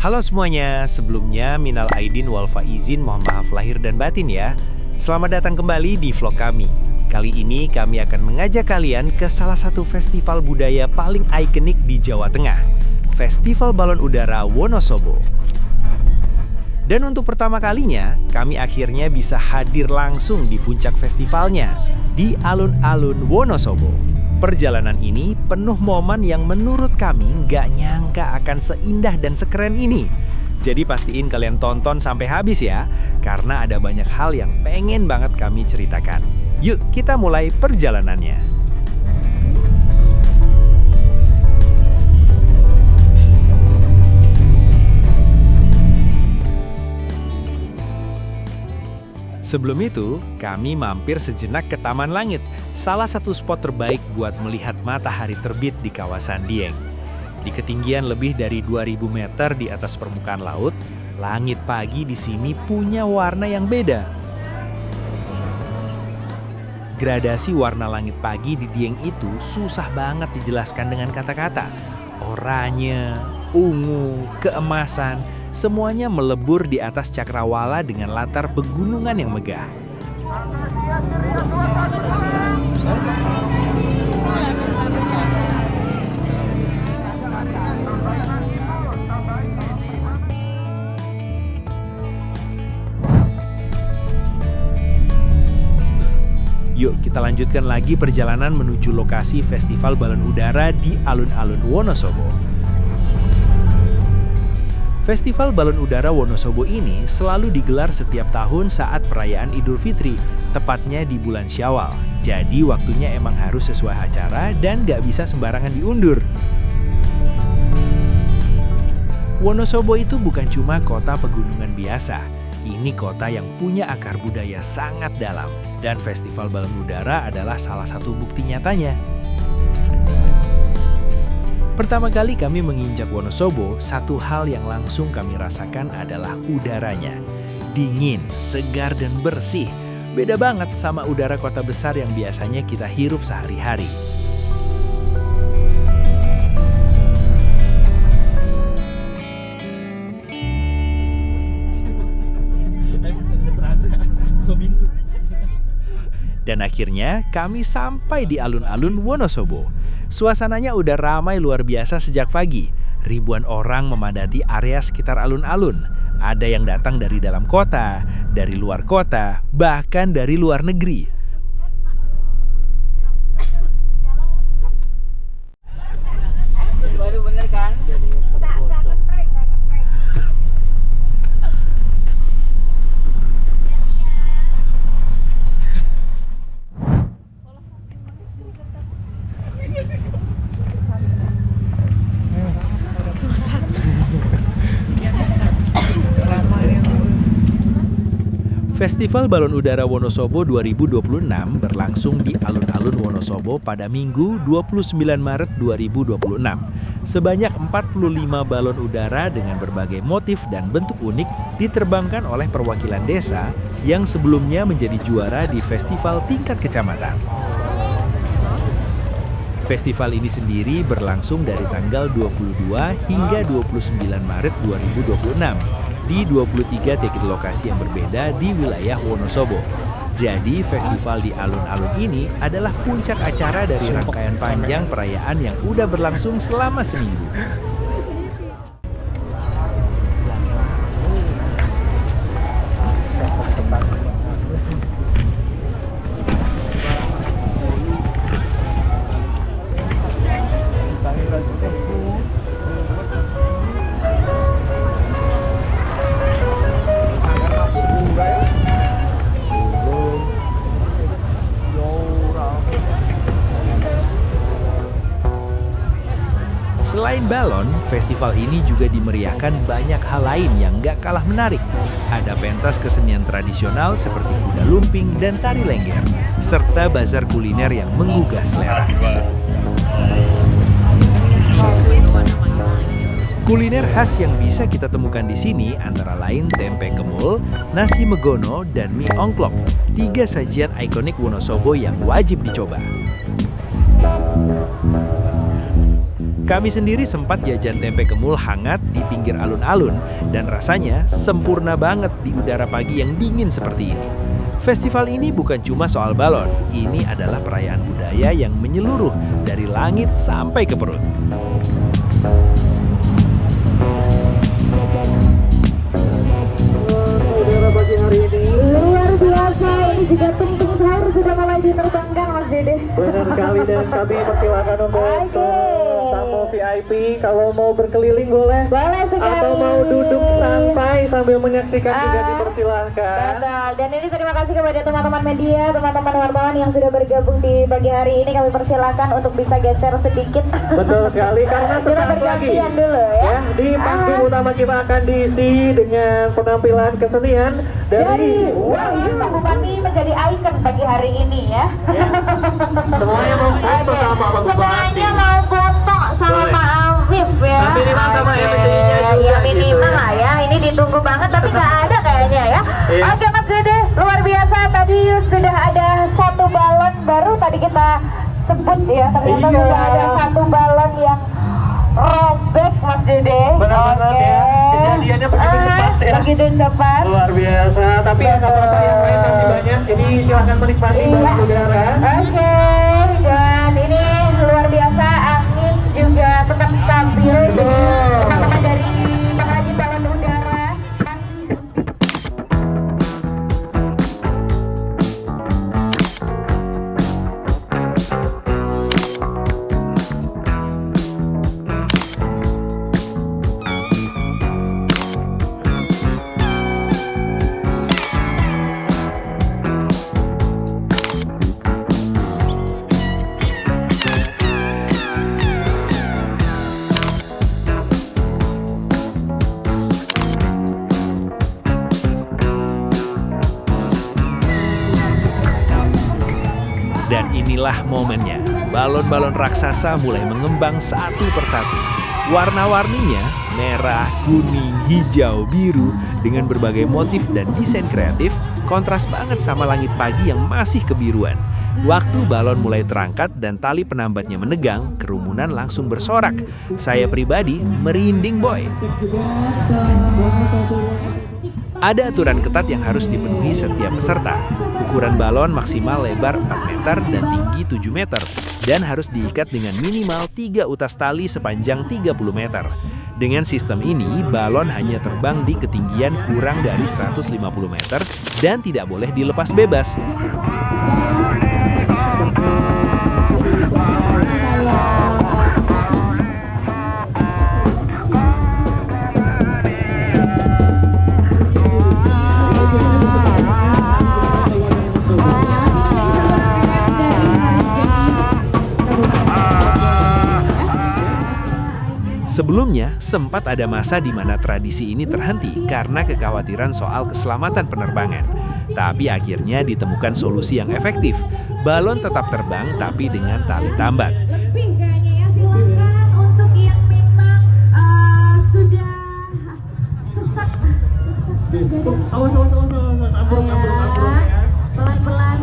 Halo semuanya, sebelumnya minal aidin wal faizin, mohon maaf lahir dan batin ya. Selamat datang kembali di vlog kami. Kali ini kami akan mengajak kalian ke salah satu festival budaya paling ikonik di Jawa Tengah, Festival Balon Udara Wonosobo. Dan untuk pertama kalinya, kami akhirnya bisa hadir langsung di puncak festivalnya, di alun-alun Wonosobo. Perjalanan ini penuh momen yang menurut kami nggak nyangka akan seindah dan sekeren ini. Jadi pastiin kalian tonton sampai habis ya, karena ada banyak hal yang pengen banget kami ceritakan. Yuk kita mulai perjalanannya. Sebelum itu, kami mampir sejenak ke Taman Langit, salah satu spot terbaik buat melihat matahari terbit di kawasan Dieng. Di ketinggian lebih dari 2000 meter di atas permukaan laut, langit pagi di sini punya warna yang beda. Gradasi warna langit pagi di Dieng itu susah banget dijelaskan dengan kata-kata. Oranye, ungu, keemasan, semuanya melebur di atas cakrawala dengan latar pegunungan yang megah. Yuk kita lanjutkan lagi perjalanan menuju lokasi Festival Balon Udara di alun-alun Wonosobo. Festival Balon Udara Wonosobo ini selalu digelar setiap tahun saat perayaan Idul Fitri, tepatnya di bulan Syawal. Jadi waktunya emang harus sesuai acara dan gak bisa sembarangan diundur. Wonosobo itu bukan cuma kota pegunungan biasa. Ini kota yang punya akar budaya sangat dalam. Dan Festival Balon Udara adalah salah satu bukti nyatanya. Pertama kali kami menginjak Wonosobo, satu hal yang langsung kami rasakan adalah udaranya. Dingin, segar, dan bersih. Beda banget sama udara kota besar yang biasanya kita hirup sehari-hari. Dan akhirnya kami sampai di alun-alun Wonosobo. Suasananya udah ramai luar biasa sejak pagi. Ribuan orang memadati area sekitar alun-alun. Ada yang datang dari dalam kota, dari luar kota, bahkan dari luar negeri. Baru bener kan? Festival Balon Udara Wonosobo 2026 berlangsung di alun-alun Wonosobo pada Minggu 29 Maret 2026. Sebanyak 45 balon udara dengan berbagai motif dan bentuk unik diterbangkan oleh perwakilan desa yang sebelumnya menjadi juara di festival tingkat kecamatan. Festival ini sendiri berlangsung dari tanggal 22 hingga 29 Maret 2026. Di 23 titik lokasi yang berbeda di wilayah Wonosobo. Jadi festival di alun-alun ini adalah puncak acara dari rangkaian panjang perayaan yang udah berlangsung selama seminggu. Selain balon, festival ini juga dimeriahkan banyak hal lain yang gak kalah menarik. Ada pentas kesenian tradisional seperti kuda lumping dan tari lengger, serta bazar kuliner yang menggugah selera. Kuliner khas yang bisa kita temukan di sini antara lain tempe kemul, nasi megono, dan mie ongklok. 3 sajian ikonik Wonosobo yang wajib dicoba. Kami sendiri sempat jajan tempe kemul hangat di pinggir alun-alun dan rasanya sempurna banget di udara pagi yang dingin seperti ini. Festival ini bukan cuma soal balon, ini adalah perayaan budaya yang menyeluruh dari langit sampai ke perut. Udara pagi hari ini luar biasa, ini juga tung-tung sahur sudah mulai diterbangkan Mas Dede. Benar sekali, dan kami persilakan untuk tamu VIP kalau mau berkeliling boleh. Boleh sekali. Atau mau duduk santai sambil menyaksikan juga dipersilahkan. Betul. Dan ini terima kasih kepada teman-teman media, teman-teman wartawan yang sudah bergabung di pagi hari ini. Kami persilakan untuk bisa geser sedikit. Betul sekali, karena Kita sesaat lagi bergantian dulu ya. di panggung utama kita akan diisi dengan penampilan kesenian dari Wahyu Bupati menjadi ikon pagi hari ini ya. Semuanya mau foto sama Pak Bupati. Semuanya mau foto sama Boleh. Pak Afif ya. Nah, minimal sama Oke. MC-nya juga Ya minimal gitu. lah ya. Ini ditunggu banget tapi nggak ada kayaknya ya. Iya. Oke Mas Dede, luar biasa. Tadi sudah ada satu balon baru tadi kita sebut ya. Ternyata Iya. sudah ada satu balon yang robek Mas Dede. Benar banget ya. Kejadiannya begitu cepat ya. Begitu cepat. Luar biasa, tapi ya nggak apa-apa, yang lain masih banyak. Jadi silahkan menikmati Iya. balon udara. Oke, dan ini luar biasa, angin juga tetap stabil. Jadi teman-teman dari pengrajin balon udara masih Dan inilah momennya, balon-balon raksasa mulai mengembang satu persatu. Warna-warninya merah, kuning, hijau, biru dengan berbagai motif dan desain kreatif kontras banget sama langit pagi yang masih kebiruan. Waktu balon mulai terangkat dan tali penambatnya menegang, kerumunan langsung bersorak. Saya pribadi merinding boy. Ada aturan ketat yang harus dipenuhi setiap peserta. Ukuran balon maksimal lebar 4 meter dan tinggi 7 meter. Dan harus diikat dengan minimal 3 utas tali sepanjang 30 meter. Dengan sistem ini, balon hanya terbang di ketinggian kurang dari 150 meter dan tidak boleh dilepas bebas. Sebelumnya, sempat ada masa di mana tradisi ini terhenti karena kekhawatiran soal keselamatan penerbangan. Tapi akhirnya ditemukan solusi yang efektif. Balon tetap terbang tapi dengan tali tambat. lebih kayaknya ya. Silakan untuk yang memang sudah sesak. Awas, ambruk ya. Pelan-pelan.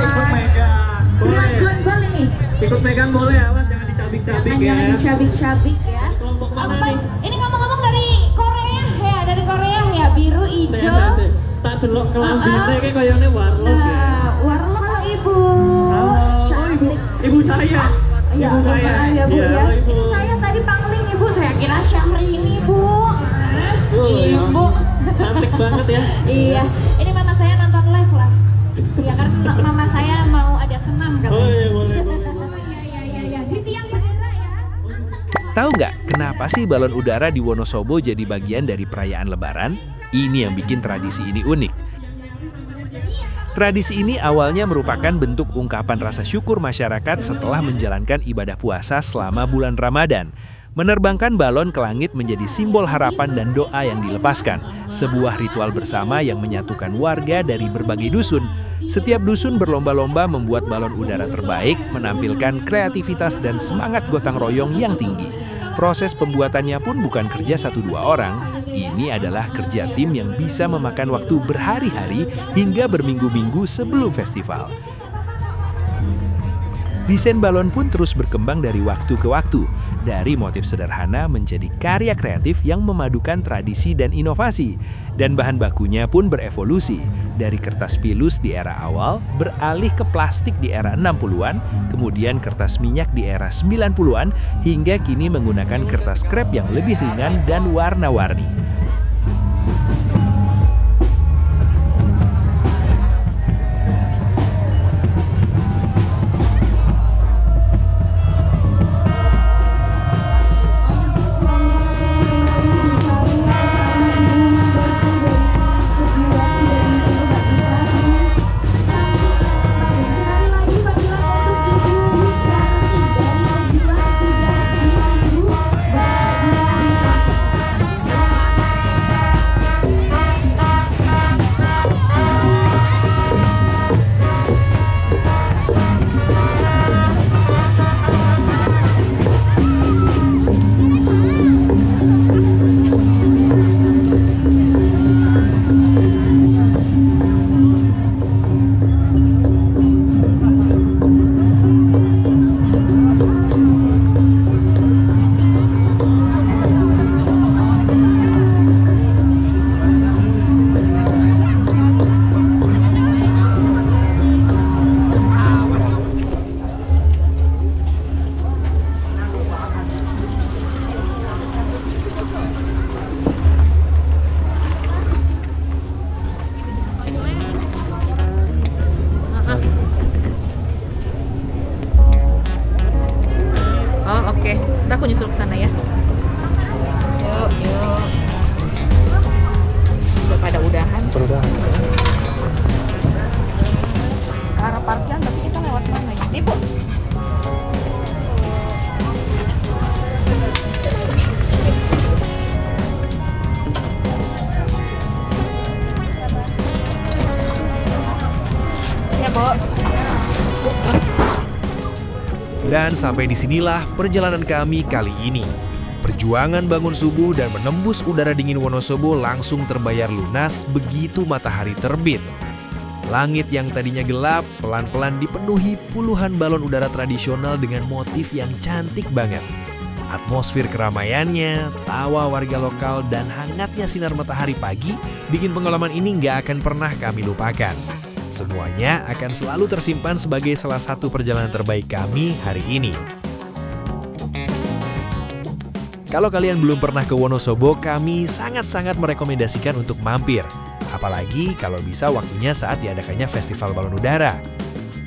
Ikut megang. Boleh. Gon ini. Ikut megang boleh, awas jangan dicabik-cabik ya. Jangan dicabik-cabik ya. Kelompok mana nih? Ini ngomong-ngomong dari Korea ya, dari Korea ya, biru, hijau. Saya. Tak delok kelambine kayak koyone warlock ya. Nah, warlock Ibu. Oh, ibu saya. Ya, Ibu saya. ya Bu Iya, ya. Ibu. Ini saya tadi pangling Ibu, saya kira Syahrini Bu. Oh, ya. Ibu. Cantik banget ya. Iya, ini mama saya nonton live lah. Iya kan mama saya mau ada senam Oh katanya. iya, boleh. Iya, di tiang bendera ya. Tahu nggak kenapa sih balon udara di Wonosobo jadi bagian dari perayaan Lebaran? Ini yang bikin tradisi ini unik. Tradisi ini awalnya merupakan bentuk ungkapan rasa syukur masyarakat setelah menjalankan ibadah puasa selama bulan Ramadan. Menerbangkan balon ke langit menjadi simbol harapan dan doa yang dilepaskan. Sebuah ritual bersama yang menyatukan warga dari berbagai dusun. Setiap dusun berlomba-lomba membuat balon udara terbaik, menampilkan kreativitas dan semangat gotong royong yang tinggi. Proses pembuatannya pun bukan kerja 1-2 orang. Ini adalah kerja tim yang bisa memakan waktu berhari-hari hingga berminggu-minggu sebelum festival. Desain balon pun terus berkembang dari waktu ke waktu, dari motif sederhana menjadi karya kreatif yang memadukan tradisi dan inovasi. Dan bahan bakunya pun berevolusi, dari kertas pilus di era awal, beralih ke plastik di era 60-an, kemudian kertas minyak di era 90-an, hingga kini menggunakan kertas krep yang lebih ringan dan warna-warni. Oke, ntar aku nyusul ke sana ya. Yuk, yuk. Udah pada udahan. Ke arah parkiran, tapi kita lewat mana ya? Nih, Bu. Ya, Bu. Dan sampai disinilah perjalanan kami kali ini. Perjuangan bangun subuh dan menembus udara dingin Wonosobo langsung terbayar lunas begitu matahari terbit. Langit yang tadinya gelap pelan-pelan dipenuhi puluhan balon udara tradisional dengan motif yang cantik banget. Atmosfer keramaiannya, tawa warga lokal, dan hangatnya sinar matahari pagi bikin pengalaman ini nggak akan pernah kami lupakan. Semuanya akan selalu tersimpan sebagai salah satu perjalanan terbaik kami hari ini. Kalau kalian belum pernah ke Wonosobo, kami sangat-sangat merekomendasikan untuk mampir. Apalagi kalau bisa waktunya saat diadakannya Festival Balon Udara.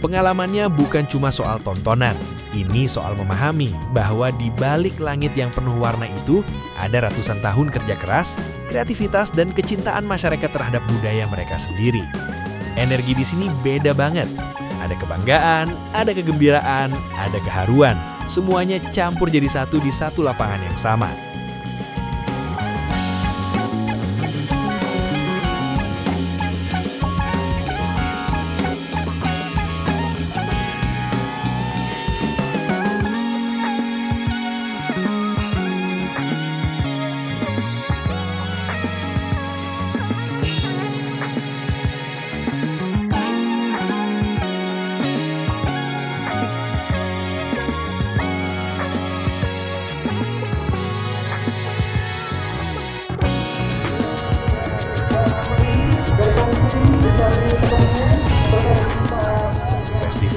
Pengalamannya bukan cuma soal tontonan, ini soal memahami bahwa di balik langit yang penuh warna itu ada ratusan tahun kerja keras, kreativitas, dan kecintaan masyarakat terhadap budaya mereka sendiri. Energi di sini beda banget. Ada kebanggaan, ada kegembiraan, ada keharuan. Semuanya campur jadi satu di satu lapangan yang sama.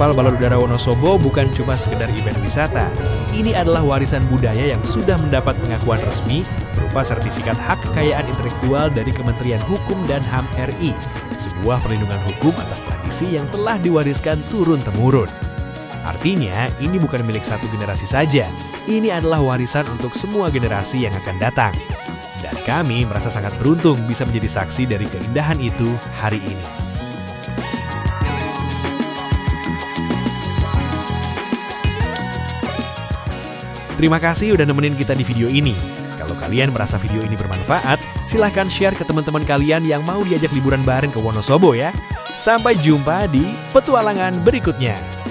Festival Balon Udara Wonosobo bukan cuma sekedar event wisata. Ini adalah warisan budaya yang sudah mendapat pengakuan resmi berupa sertifikat hak kekayaan intelektual dari Kementerian Hukum dan HAM RI. Sebuah perlindungan hukum atas tradisi yang telah diwariskan turun-temurun. Artinya, ini bukan milik satu generasi saja. Ini adalah warisan untuk semua generasi yang akan datang. Dan kami merasa sangat beruntung bisa menjadi saksi dari keindahan itu hari ini. Terima kasih udah nemenin kita di video ini. Kalau kalian merasa video ini bermanfaat, silahkan share ke teman-teman kalian yang mau diajak liburan bareng ke Wonosobo ya. Sampai jumpa di petualangan berikutnya.